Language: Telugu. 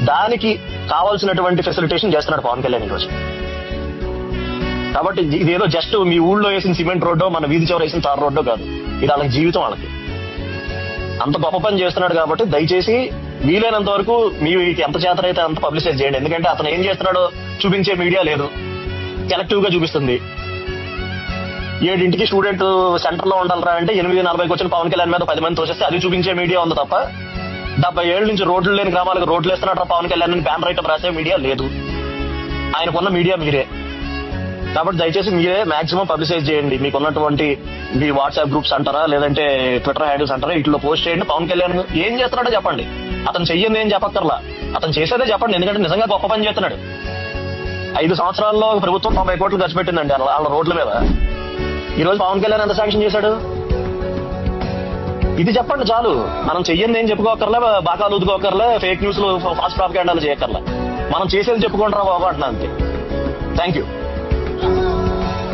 దానికి కావాల్సినటువంటి ఫెసిలిటేషన్ చేస్తున్నాడు పవన్ కళ్యాణ్ ఈరోజు. కాబట్టి ఇదేదో జస్ట్ మీ ఊళ్ళో వేసిన సిమెంట్ రోడ్డో మన వీధి చివర వేసిన తార్ రోడ్డో కాదు, ఇది వాళ్ళకి జీవితం. వాళ్ళకి అంత గొప్ప పని చేస్తున్నాడు కాబట్టి దయచేసి వీలైనంత వరకు మీకు ఎంత చేతనైతే అంత పబ్లిసైజ్ చేయండి. ఎందుకంటే అతను ఏం చేస్తున్నాడో చూపించే మీడియా లేదు, సెలెక్టివ్ గా చూపిస్తుంది. 7 స్టూడెంట్ సెంటర్ లో ఉండాలరా అంటే 8:40 వచ్చిన పవన్ కళ్యాణ్ మీద 10 మంది తోచేస్తే అది చూపించే మీడియా ఉంది తప్ప 70 ఏళ్ల నుంచి రోడ్లు లేని గ్రామాలకు రోడ్లు వేస్తున్నాడు పవన్ కళ్యాణ్ అని బ్యానర్ ఐటమ్ రాసే మీడియా లేదు. ఆయనకున్న మీడియా మీరే. కాబట్టి దయచేసి మీరే మాక్సిమం పబ్లిసైజ్ చేయండి. మీకున్నటువంటి మీ వాట్సాప్ గ్రూప్స్ అంటారా, లేదంటే ట్విట్టర్ హ్యాండిల్స్ అంటారా, ఇట్లో పోస్ట్ చేయండి. పవన్ కళ్యాణ్ ఏం చేస్తున్నాడో చెప్పండి. అతను చెయ్యింది ఏం చెప్పక్కర్లా, అతను చేసేదే చెప్పండి. ఎందుకంటే నిజంగా గొప్ప పని చేస్తున్నాడు. 5 సంవత్సరాల్లో ప్రభుత్వం 90 కోట్లు ఖర్చు పెట్టిందండి వాళ్ళ రోడ్ల మీద. ఈ రోజు పవన్ కళ్యాణ్ ఎంత శాంక్షన్ చేశాడు? ఇది చెప్పండి చాలు. మనం చెయ్యింది ఏం చెప్పుకోకర్లే, బాకాలు ఊదుకోకర్లే, ఫేక్ న్యూస్ లో ఫాస్ట్ ప్రాపగాండాలు చేయక్కర్లా. మనం చేసేది చెప్పుకుంటారా బాబు అంటున్నా అంతే. Thank you.